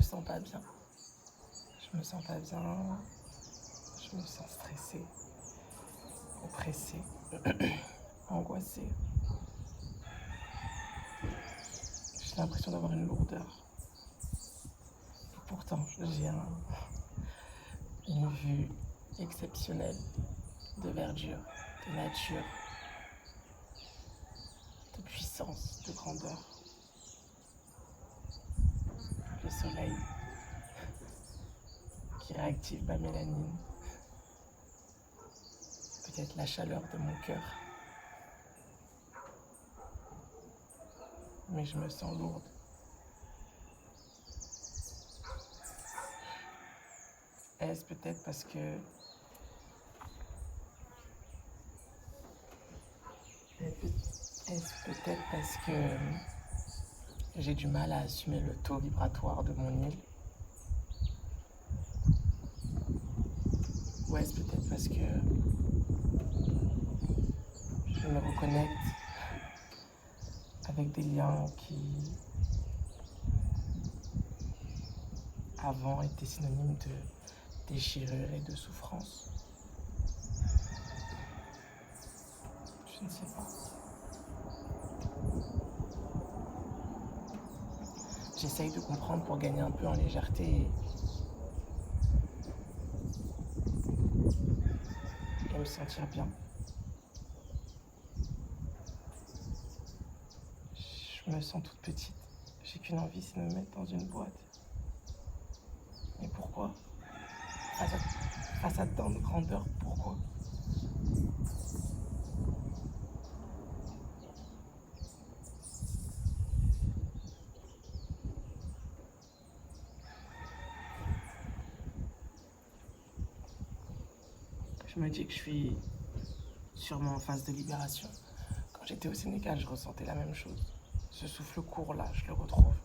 sens pas bien. Je me sens pas bien. Je me sens stressée, oppressée, angoissée. J'ai l'impression d'avoir une lourdeur. Et pourtant, j'ai une vue exceptionnelle de verdure, de nature, de puissance, de grandeur. Le soleil qui réactive ma mélanine. Peut-être la chaleur de mon cœur. Mais je me sens lourde. Est-ce peut-être parce que j'ai du mal à assumer le taux vibratoire de mon île? Ou est-ce peut-être parce que je me reconnecte avec des liens qui avant étaient synonymes de déchirure et de souffrance? Je ne sais pas. J'essaye de comprendre pour gagner un peu en légèreté et me sentir bien. Je me sens toute petite. J'ai qu'une envie, c'est de me mettre dans une boîte. Mais pourquoi? Face à tant de grandeur, pourquoi? Je me dis que je suis sûrement en phase de libération. Quand j'étais au Sénégal, je ressentais la même chose. Ce souffle court là, je le retrouve.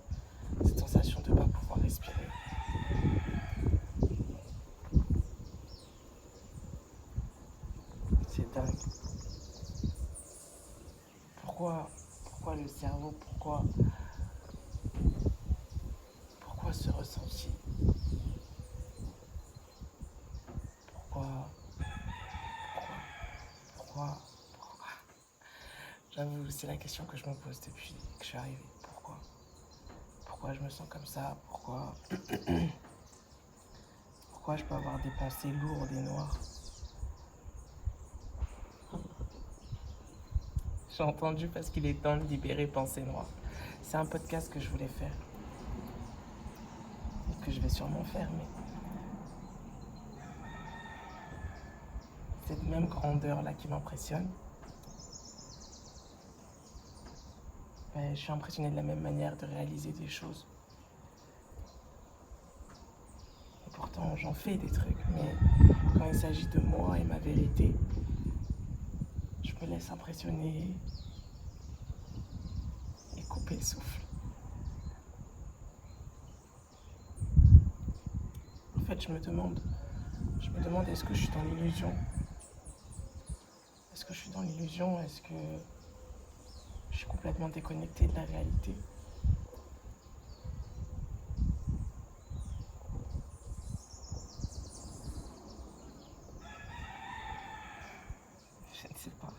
Cette sensation de ne pas pouvoir respirer. C'est dingue. Pourquoi le cerveau? Pourquoi ce ressenti? Pourquoi J'avoue, c'est la question que je me pose depuis que je suis arrivée. Pourquoi je me sens comme ça? Pourquoi je peux avoir des pensées lourdes et noires? J'ai entendu parce qu'il est temps de libérer pensées noires. C'est un podcast que je voulais faire. Et que je vais sûrement faire, mais cette même grandeur-là qui m'impressionne, je suis impressionnée de la même manière de réaliser des choses. Et pourtant, j'en fais des trucs, mais quand il s'agit de moi et ma vérité, je me laisse impressionner et couper le souffle. En fait, je me demande, est-ce que je suis dans l'illusion? Est-ce que je suis dans l'illusion? Est-ce que je suis complètement déconnectée de la réalité? Je ne sais pas.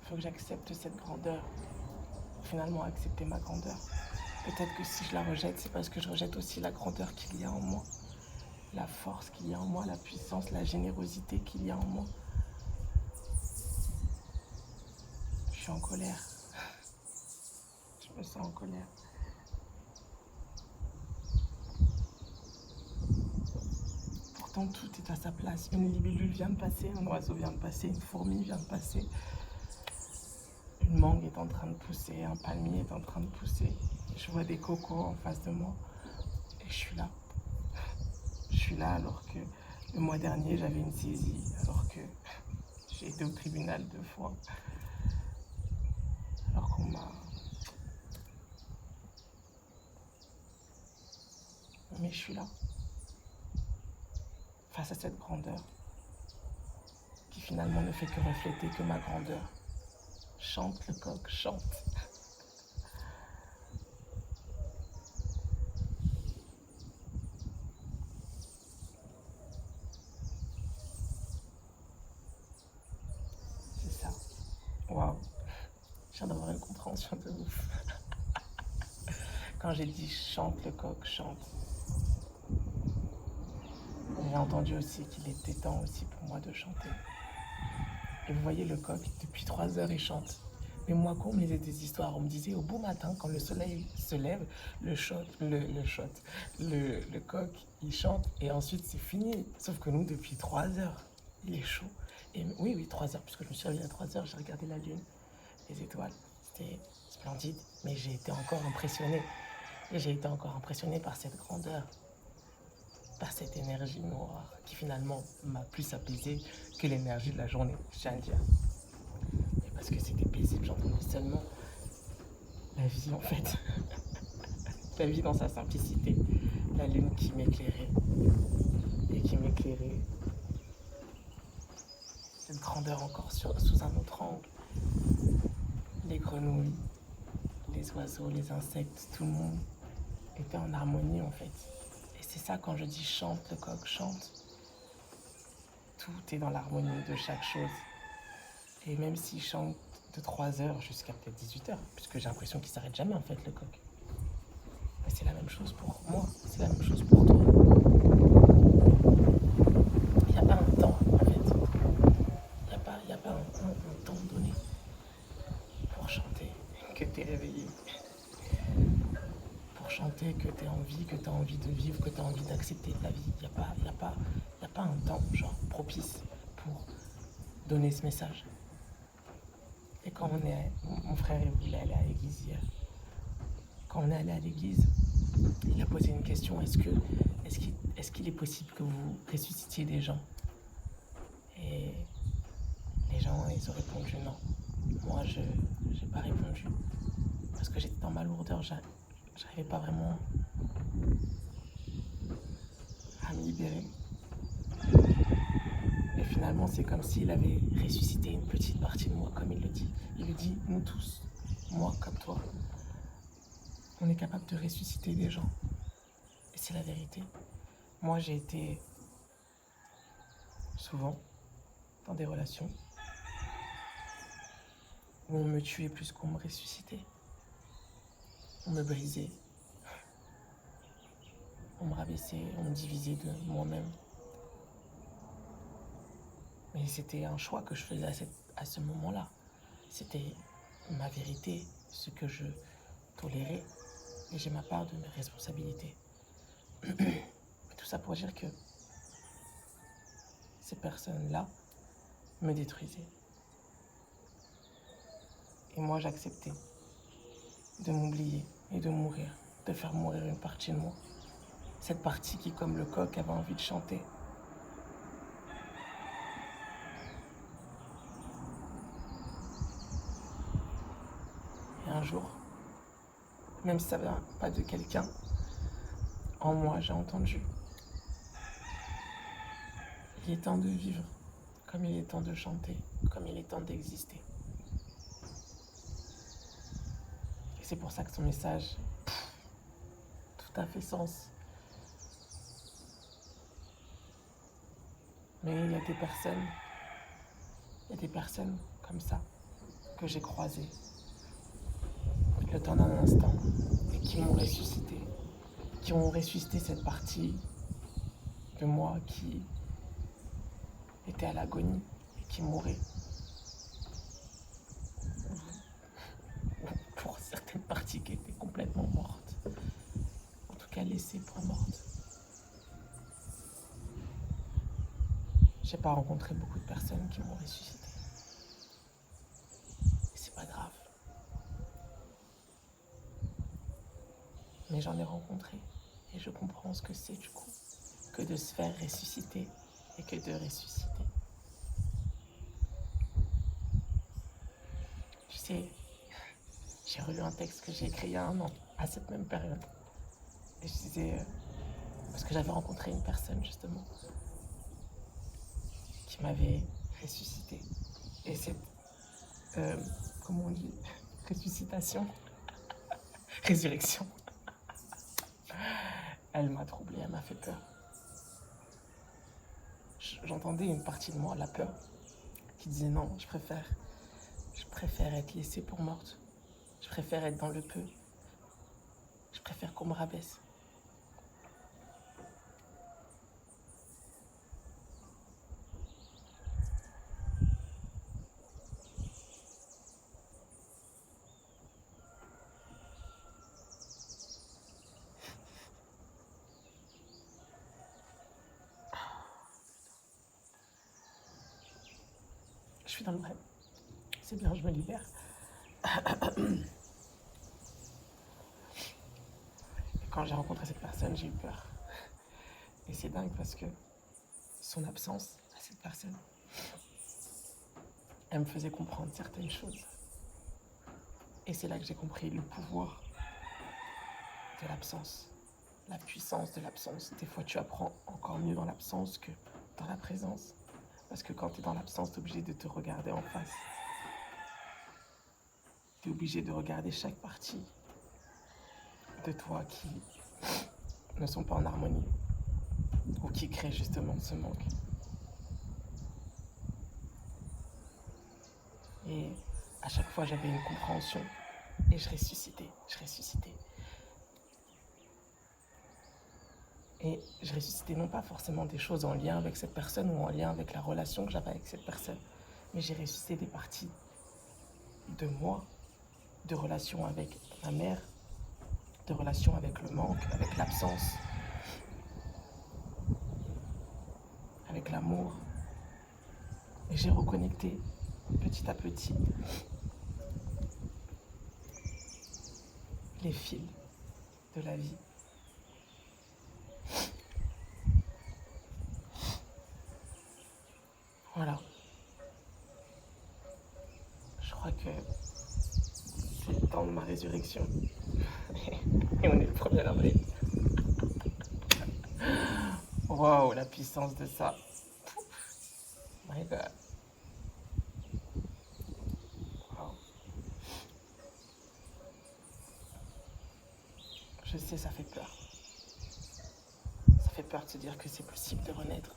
Faut que j'accepte cette grandeur. Finalement, accepter ma grandeur. Peut-être que si je la rejette, c'est parce que je rejette aussi la grandeur qu'il y a en moi. La force qu'il y a en moi, la puissance, la générosité qu'il y a en moi. Je suis en colère. Je me sens en colère. Pourtant, tout est à sa place. Une libellule vient de passer, un oiseau vient de passer, une fourmi vient de passer. Une mangue est en train de pousser, un palmier est en train de pousser. Je vois des cocos en face de moi et je suis là. Je suis là alors que le mois dernier, j'avais une saisie, alors que j'ai été au tribunal 2 fois. Alors qu'on m'a... Mais je suis là, face à cette grandeur. qui finalement ne fait que refléter que ma grandeur. Chante le coq, chante. C'est ça. Waouh. Je viens d'avoir une compréhension de ouf. Quand j'ai dit chante le coq, chante, j'ai entendu aussi qu'il était temps aussi pour moi de chanter. Et vous voyez le coq, depuis 3 heures il chante. Mais moi, quand on me lisait des histoires, on me disait au beau matin, quand le soleil se lève, le coq, il chante et ensuite c'est fini. Sauf que nous, depuis 3 heures, il est chaud. Et oui, 3 heures, puisque je me suis réveillée à 3 heures, j'ai regardé la lune, les étoiles. C'était splendide, mais j'ai été encore impressionnée. Et j'ai été encore impressionnée par cette grandeur, par cette énergie noire qui finalement m'a plus apaisée que l'énergie de la journée, je tiens à le dire. Et parce que c'était paisible, j'entendais seulement la vie en fait. La vie dans sa simplicité. La lune qui m'éclairait et qui m'éclairait. Cette grandeur encore sous un autre angle. Les grenouilles, les oiseaux, les insectes, tout le monde était en harmonie en fait. Et c'est ça quand je dis chante, le coq chante. Tout est dans l'harmonie de chaque chose. Et même s'il chante de 3 heures jusqu'à peut-être 18 heures, puisque j'ai l'impression qu'il s'arrête jamais en fait le coq. Mais c'est la même chose pour moi, c'est la même chose pour toi. Il n'y a pas un temps en fait. Il n'y a pas un temps donné pour chanter que tu es réveillé. Pour chanter que tu as envie de vivre, que tu as envie d'accepter la vie. Il n'y a pas un temps genre propice pour donner ce message. Et quand mon frère il voulait aller à l'église hier, quand on est allé à l'église, il a posé une question, est-ce qu'il est possible que vous ressuscitiez des gens? Et les gens, ils ont répondu non. Moi, je n'ai pas répondu. Parce que j'étais dans ma lourdeur, j'arrivais pas vraiment à me libérer. Et finalement, c'est comme s'il avait ressuscité une petite partie de moi, comme il le dit. Il le dit, nous tous, moi comme toi, on est capable de ressusciter des gens. Et c'est la vérité. Moi, j'ai été souvent dans des relations où on me tuait plus qu'on me ressuscitait. On me brisait. On me rabaissait, on me divisait de moi-même. Mais c'était un choix que je faisais à ce moment-là. C'était ma vérité, ce que je tolérais. Et j'ai ma part de mes responsabilités. Tout ça pour dire que ces personnes-là me détruisaient. Et moi, j'acceptais de m'oublier et de mourir, de faire mourir une partie de moi. Cette partie qui, comme le coq, avait envie de chanter. Et un jour, même si ça ne vient pas de quelqu'un, en moi, j'ai entendu. Il est temps de vivre, comme il est temps de chanter, comme il est temps d'exister. Et c'est pour ça que son message, tout a fait sens. Mais il y a des personnes comme ça que j'ai croisées le temps d'un instant et qui m'ont ressuscité cette partie de moi qui était à l'agonie et qui mourait. Pour certaines parties qui étaient complètement mortes, en tout cas laissées pour mortes. J'ai pas rencontré beaucoup de personnes qui m'ont ressuscité. Et c'est pas grave. Mais j'en ai rencontré et je comprends ce que c'est du coup, que de se faire ressusciter et que de ressusciter. Tu sais, j'ai relu un texte que j'ai écrit il y a 1 an, à cette même période. Et je disais, parce que j'avais rencontré une personne justement, qui m'avait ressusciter. Et cette, comment on dit, ressuscitation, résurrection, elle m'a troublée, elle m'a fait peur. J'entendais une partie de moi, la peur, qui disait non, je préfère être laissée pour morte. Je préfère être dans le peu. Je préfère qu'on me rabaisse. Je suis dans le vrai. C'est bien, je me libère. Et quand j'ai rencontré cette personne, j'ai eu peur. Et c'est dingue parce que son absence à cette personne, elle me faisait comprendre certaines choses. Et c'est là que j'ai compris le pouvoir de l'absence, la puissance de l'absence. Des fois, tu apprends encore mieux dans l'absence que dans la présence. Parce que quand tu es dans l'absence, tu es obligé de te regarder en face. Tu es obligé de regarder chaque partie de toi qui ne sont pas en harmonie ou qui créent justement ce manque. Et à chaque fois, j'avais une compréhension et je ressuscitais. Et je ressuscitais non pas forcément des choses en lien avec cette personne ou en lien avec la relation que j'avais avec cette personne, mais j'ai ressuscité des parties de moi, de relations avec ma mère, de relations avec le manque, avec l'absence, avec l'amour. Et j'ai reconnecté petit à petit les fils de la vie. Voilà. Je crois que c'est le temps de ma résurrection. Et on est le 1er avril. Waouh, la puissance de ça. My God. Wow. Je sais, ça fait peur. Ça fait peur de se dire que c'est possible de renaître.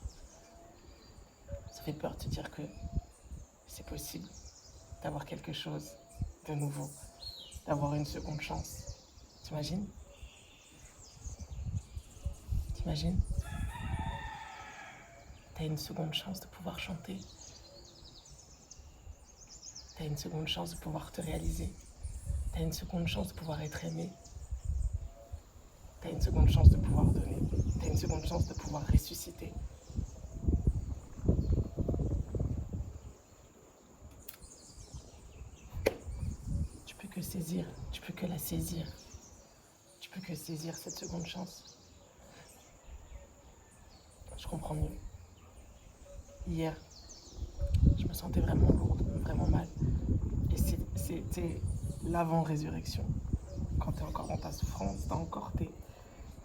Ça fait peur de se dire que c'est possible d'avoir quelque chose de nouveau, d'avoir une seconde chance. T'imagines? T'imagines? T'as une seconde chance de pouvoir chanter. T'as une seconde chance de pouvoir te réaliser. T'as une seconde chance de pouvoir être aimé. T'as une seconde chance de pouvoir donner. T'as une seconde chance de pouvoir ressusciter. Tu peux que saisir, tu peux que la saisir. Tu peux que saisir cette seconde chance. Je comprends mieux. Hier, je me sentais vraiment lourde, vraiment mal. Et c'était l'avant-résurrection. Quand tu es encore dans ta souffrance, tu as encore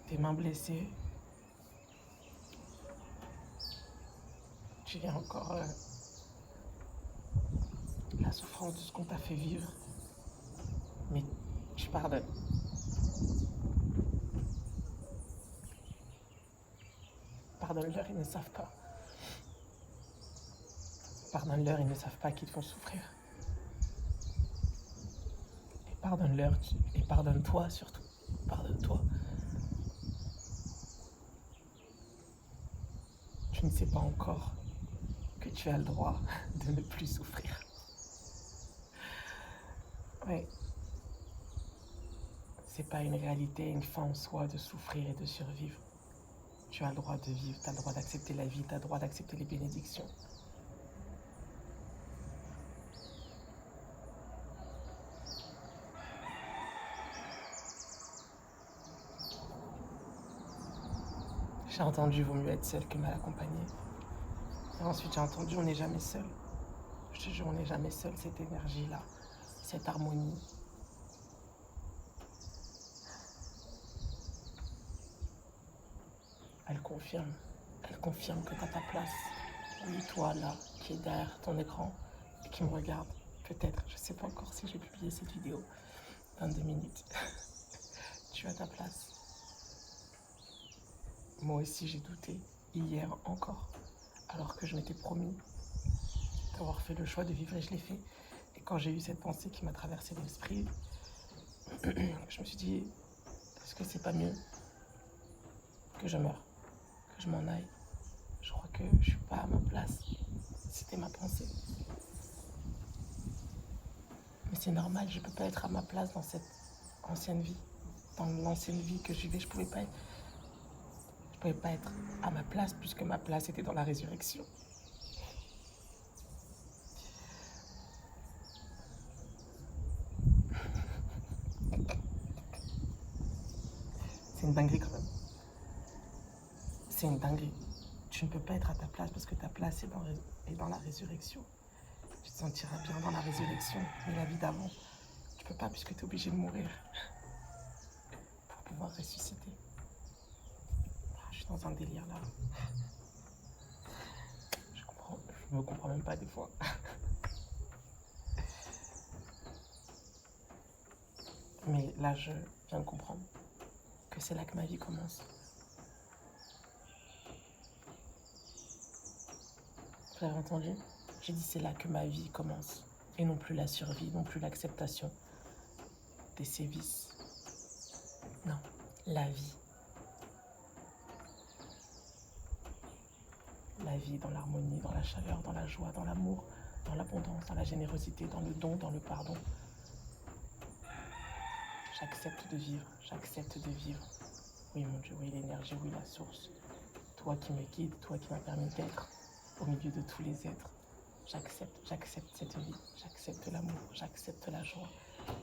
tes mains blessées. Tu viens encore la souffrance de ce qu'on t'a fait vivre. Mais tu pardonnes. Pardonne-leur, ils ne savent pas. Pardonne-leur, ils ne savent pas qu'ils te font souffrir. Et pardonne-leur, et pardonne-toi surtout. Pardonne-toi. Tu ne sais pas encore que tu as le droit de ne plus souffrir. Oui. C'est pas une réalité, une fin en soi de souffrir et de survivre. Tu as le droit de vivre, tu as le droit d'accepter la vie, tu as le droit d'accepter les bénédictions. J'ai entendu vaut mieux être seul que mal accompagné. Et ensuite j'ai entendu on n'est jamais seul. Je te jure, on n'est jamais seul, cette énergie-là, cette harmonie. Elle confirme que tu as ta place. Oui, toi là, qui est derrière ton écran et qui me regarde, peut-être, je ne sais pas encore si j'ai publié cette vidéo dans 2 minutes. Tu as ta place. Moi aussi j'ai douté, hier encore, alors que je m'étais promis d'avoir fait le choix de vivre et je l'ai fait. Et quand j'ai eu cette pensée qui m'a traversé l'esprit, je me suis dit, est-ce que c'est pas mieux que je meure, que je m'en aille? Je crois que je suis pas à ma place. C'était ma pensée. Mais c'est normal, je peux pas être à ma place dans cette ancienne vie. Dans l'ancienne vie que je vivais, je pouvais pas être à ma place puisque ma place était dans la résurrection. C'est une dinguerie quand même. C'est une dinguerie. Tu ne peux pas être à ta place parce que ta place est dans la résurrection. Tu te sentiras bien dans la résurrection, mais la vie d'avant, tu peux pas puisque tu es obligé de mourir pour pouvoir ressusciter. Je suis dans un délire là. Je me comprends même pas des fois. Mais là, je viens de comprendre que c'est là que ma vie commence. Vous avez entendu? J'ai dit c'est là que ma vie commence. Et non plus la survie, non plus l'acceptation des sévices. Non, la vie. La vie dans l'harmonie, dans la chaleur, dans la joie, dans l'amour, dans l'abondance, dans la générosité, dans le don, dans le pardon. J'accepte de vivre, j'accepte de vivre. Oui mon Dieu, oui l'énergie, oui la source. Toi qui me guides, toi qui m'as permis d'être au milieu de tous les êtres. J'accepte cette vie, j'accepte l'amour, j'accepte la joie,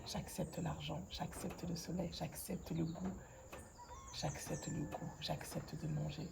j'accepte l'argent, j'accepte le soleil, j'accepte le goût, j'accepte de manger.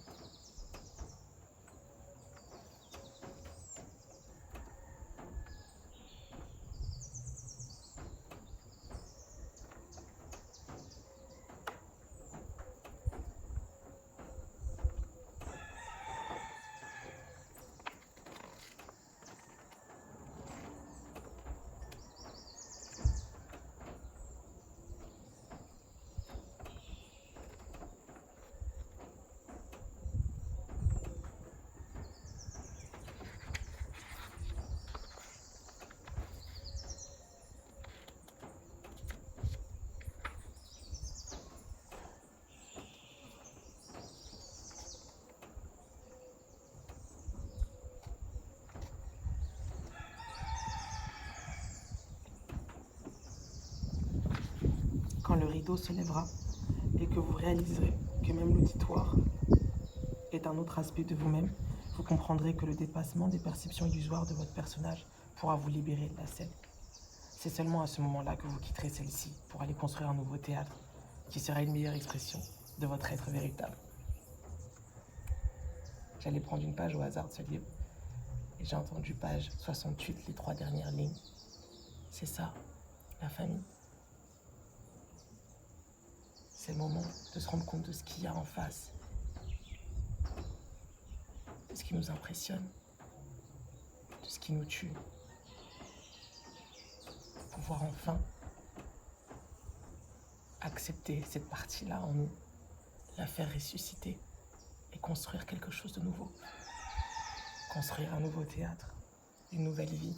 Quand le rideau se lèvera et que vous réaliserez que même l'auditoire est un autre aspect de vous-même, vous comprendrez que le dépassement des perceptions illusoires de votre personnage pourra vous libérer de la scène. C'est seulement à ce moment-là que vous quitterez celle-ci pour aller construire un nouveau théâtre qui sera une meilleure expression de votre être véritable. J'allais prendre une page au hasard de ce livre et j'ai entendu page 68, les 3 dernières lignes. C'est ça, la famille. C'est le moment de se rendre compte de ce qu'il y a en face, de ce qui nous impressionne, de ce qui nous tue. Pouvoir enfin accepter cette partie-là en nous, la faire ressusciter et construire quelque chose de nouveau. Construire un nouveau théâtre, une nouvelle vie,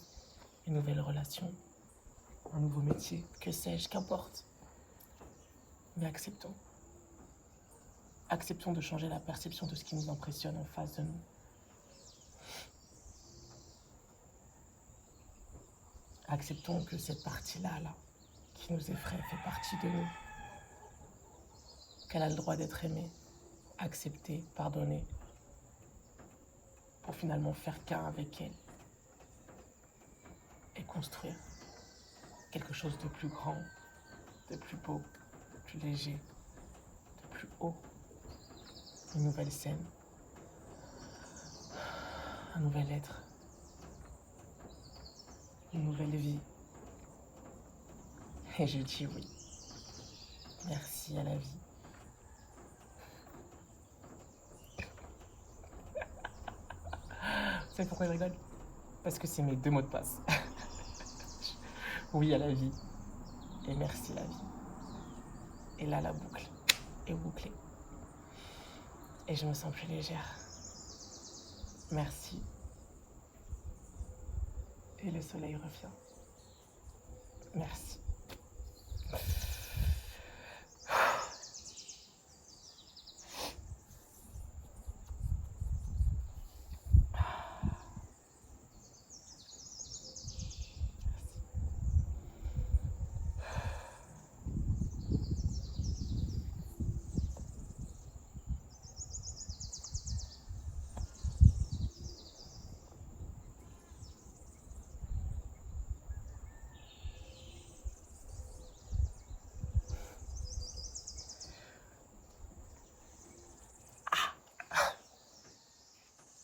une nouvelle relation, un nouveau métier, que sais-je, qu'importe. Mais acceptons. Acceptons de changer la perception de ce qui nous impressionne en face de nous. Acceptons que cette partie-là, qui nous effraie, fait partie de nous. Qu'elle a le droit d'être aimée, acceptée, pardonnée, pour finalement faire qu'un avec elle et construire quelque chose de plus grand, de plus beau, de plus léger, de plus haut. Une nouvelle scène, un nouvel être, une nouvelle vie. Et je dis oui. Merci à la vie. savez pourquoi je rigole? Parce que c'est mes 2 mots de passe. Oui à la vie. Et merci la vie. Et là, la boucle est bouclée. Et je me sens plus légère. Merci. Et le soleil revient. Merci.